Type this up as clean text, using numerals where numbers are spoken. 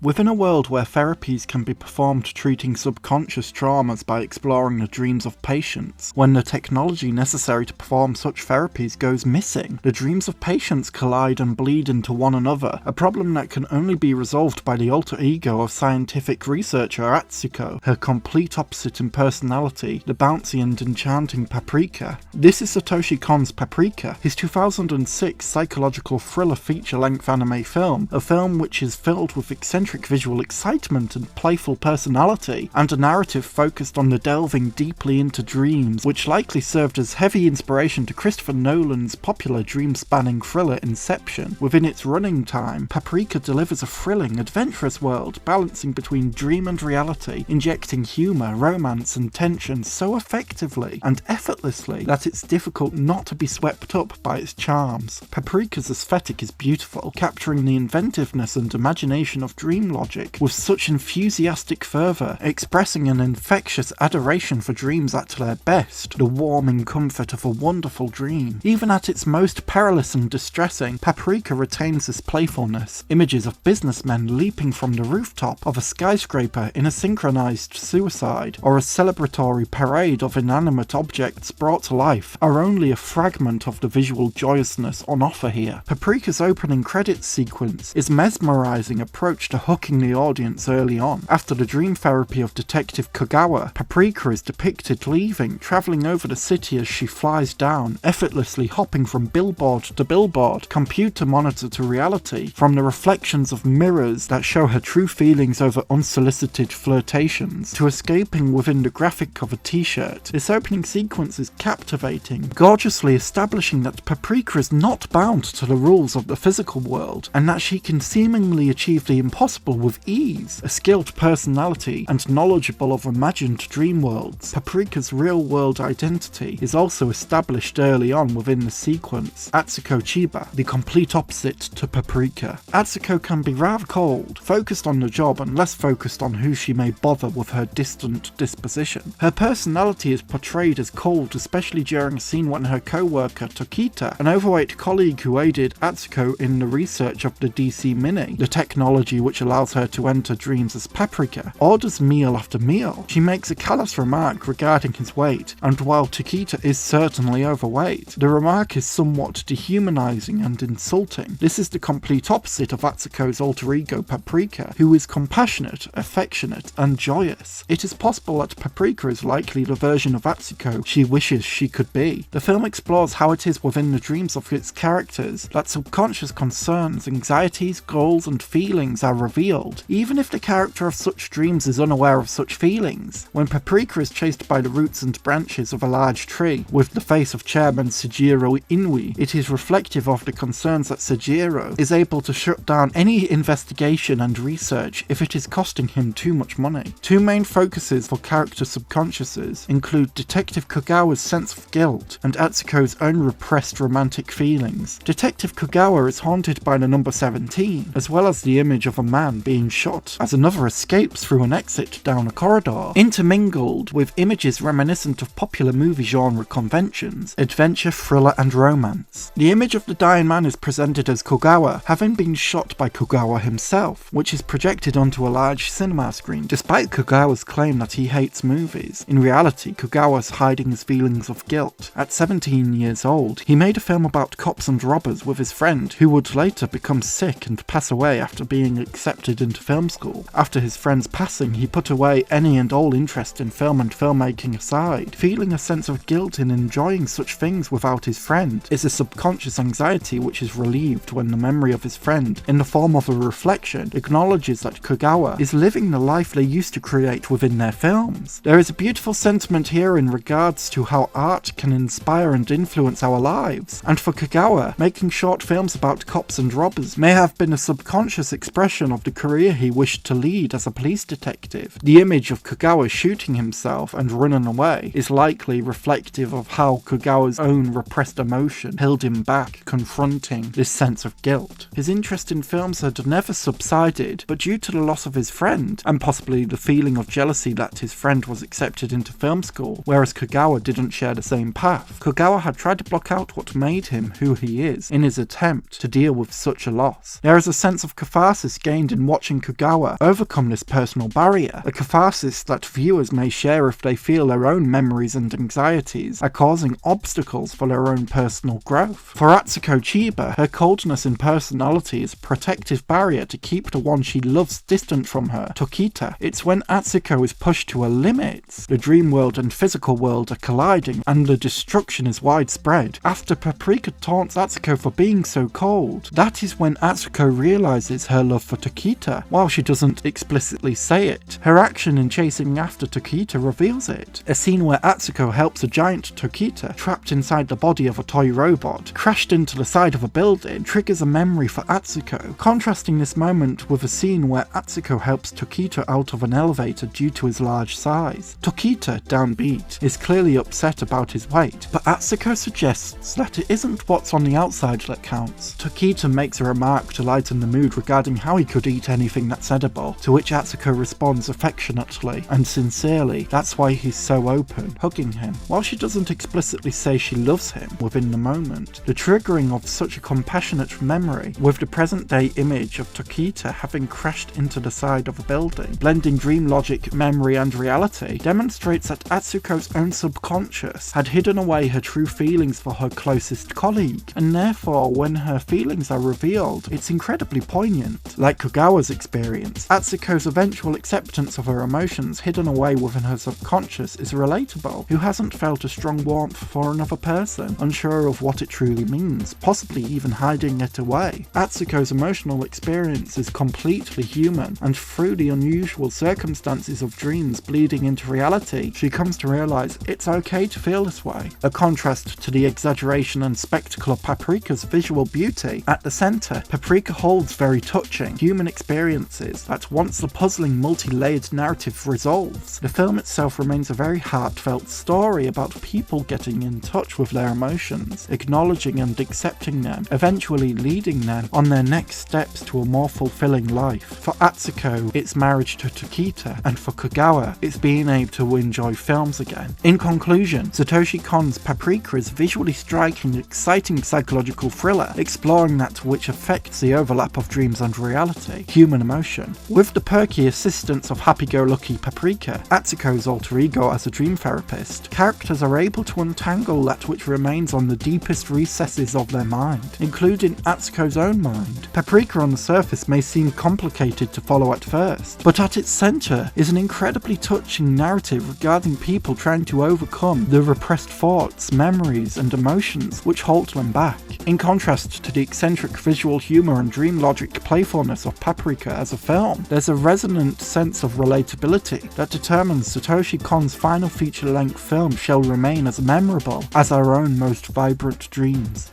Within a world where therapies can be performed treating subconscious traumas by exploring the dreams of patients, when the technology necessary to perform such therapies goes missing, the dreams of patients collide and bleed into one another, a problem that can only be resolved by the alter ego of scientific researcher Atsuko, her complete opposite in personality, the bouncy and enchanting Paprika. This is Satoshi Kon's Paprika, his 2006 psychological thriller feature-length anime film, a film which is filled with eccentric visual excitement and playful personality, and a narrative focused on the delving deeply into dreams, which likely served as heavy inspiration to Christopher Nolan's popular dream-spanning thriller Inception. Within its running time, Paprika delivers a thrilling, adventurous world balancing between dream and reality, injecting humour, romance and tension so effectively and effortlessly that it's difficult not to be swept up by its charms. Paprika's aesthetic is beautiful, capturing the inventiveness and imagination of dream logic with such enthusiastic fervour, expressing an infectious adoration for dreams at their best, the warming comfort of a wonderful dream. Even at its most perilous and distressing, Paprika retains this playfulness. Images of businessmen leaping from the rooftop of a skyscraper in a synchronized suicide, or a celebratory parade of inanimate objects brought to life, are only a fragment of the visual joyousness on offer here. Paprika's opening credits sequence is mesmerizing approach to hooking the audience early on. After the dream therapy of Detective Kagawa, Paprika is depicted leaving, travelling over the city as she flies down, effortlessly hopping from billboard to billboard, computer monitor to reality, from the reflections of mirrors that show her true feelings over unsolicited flirtations, to escaping within the graphic of a t-shirt. This opening sequence is captivating, gorgeously establishing that Paprika is not bound to the rules of the physical world, and that she can seemingly achieve the impossible with ease. A skilled personality and knowledgeable of imagined dream worlds, Paprika's real-world identity is also established early on within the sequence. Atsuko Chiba, the complete opposite to Paprika. Atsuko can be rather cold, focused on the job and less focused on who she may bother with her distant disposition. Her personality is portrayed as cold, especially during a scene when her co-worker Tokita, an overweight colleague who aided Atsuko in the research of the DC Mini, the technology which allows her to enter dreams as Paprika, orders meal after meal. She makes a callous remark regarding his weight, and while Tokita is certainly overweight, the remark is somewhat dehumanizing and insulting. This is the complete opposite of Atsuko's alter ego Paprika, who is compassionate, affectionate, and joyous. It is possible that Paprika is likely the version of Atsuko she wishes she could be. The film explores how it is within the dreams of its characters that subconscious concerns, anxieties, goals, and feelings are revealed, even if the character of such dreams is unaware of such feelings. When Paprika is chased by the roots and branches of a large tree, with the face of Chairman Sejiro Inui, it is reflective of the concerns that Sejiro is able to shut down any investigation and research if it is costing him too much money. Two main focuses for character subconsciouses include Detective Kagawa's sense of guilt and Atsuko's own repressed romantic feelings. Detective Kagawa is haunted by the number 17, as well as the image of a man being shot as another escapes through an exit down a corridor, intermingled with images reminiscent of popular movie genre conventions, adventure, thriller, and romance. The image of the dying man is presented as Kagawa having been shot by Kagawa himself, which is projected onto a large cinema screen. Despite Kagawa's claim that he hates movies, in reality Kagawa is hiding his feelings of guilt. At 17 years old, he made a film about cops and robbers with his friend, who would later become sick and pass away after being accepted into film school. After his friend's passing, he put away any and all interest in film and filmmaking aside, feeling a sense of guilt in enjoying such things without his friend. It's a subconscious anxiety which is relieved when the memory of his friend, in the form of a reflection, acknowledges that Kagawa is living the life they used to create within their films. There is a beautiful sentiment here in regards to how art can inspire and influence our lives, and for Kagawa, making short films about cops and robbers may have been a subconscious expression of the career he wished to lead as a police detective. The image of Kagawa shooting himself and running away is likely reflective of how Kagawa's own repressed emotion held him back, confronting this sense of guilt. His interest in films had never subsided, but due to the loss of his friend, and possibly the feeling of jealousy that his friend was accepted into film school, whereas Kagawa didn't share the same path, Kagawa had tried to block out what made him who he is in his attempt to deal with such a loss. There is a sense of catharsis gained find in watching Kagawa overcome this personal barrier, a catharsis that viewers may share if they feel their own memories and anxieties are causing obstacles for their own personal growth. For Atsuko Chiba, her coldness in personality is a protective barrier to keep the one she loves distant from her, Tokita. It's when Atsuko is pushed to her limits, the dream world and physical world are colliding and the destruction is widespread. After Paprika taunts Atsuko for being so cold, that is when Atsuko realizes her love for Tokita. While she doesn't explicitly say it, her action in chasing after Tokita reveals it. A scene where Atsuko helps a giant Tokita, trapped inside the body of a toy robot, crashed into the side of a building, triggers a memory for Atsuko, contrasting this moment with a scene where Atsuko helps Tokita out of an elevator due to his large size. Tokita, downbeat, is clearly upset about his weight, but Atsuko suggests that it isn't what's on the outside that counts. Tokita makes a remark to lighten the mood regarding how he could eat anything that's edible, to which Atsuko responds affectionately and sincerely that's why he's so open, hugging him. While she doesn't explicitly say she loves him within the moment, the triggering of such a compassionate memory with the present-day image of Tokita having crashed into the side of a building, blending dream logic, memory and reality, demonstrates that Atsuko's own subconscious had hidden away her true feelings for her closest colleague, and therefore when her feelings are revealed, it's incredibly poignant. Like Kagawa's experience, Atsuko's eventual acceptance of her emotions hidden away within her subconscious is relatable. Who hasn't felt a strong warmth for another person, unsure of what it truly means, possibly even hiding it away? Atsuko's emotional experience is completely human, and through the unusual circumstances of dreams bleeding into reality, she comes to realize it's okay to feel this way. A contrast to the exaggeration and spectacle of Paprika's visual beauty. At the center, Paprika holds very touching human experiences that once the puzzling multi-layered narrative resolves, the film itself remains a very heartfelt story about people getting in touch with their emotions, acknowledging and accepting them, eventually leading them on their next steps to a more fulfilling life. For Atsuko, it's marriage to Tokita, and for Kagawa, it's being able to enjoy films again. In conclusion, Satoshi Kon's Paprika is a visually striking, exciting psychological thriller, exploring that which affects the overlap of dreams and reality, human emotion. With the perky assistance of happy-go-lucky Paprika, Atsuko's alter ego as a dream therapist, characters are able to untangle that which remains on the deepest recesses of their mind, including Atsuko's own mind. Paprika on the surface may seem complicated to follow at first, but at its center is an incredibly touching narrative regarding people trying to overcome the repressed thoughts, memories, and emotions which hold them back. In contrast to the eccentric visual humor and dream logic playfulness of Paprika as a film, there's a resonant sense of relatability that determines Satoshi Kon's final feature-length film shall remain as memorable as our own most vibrant dreams.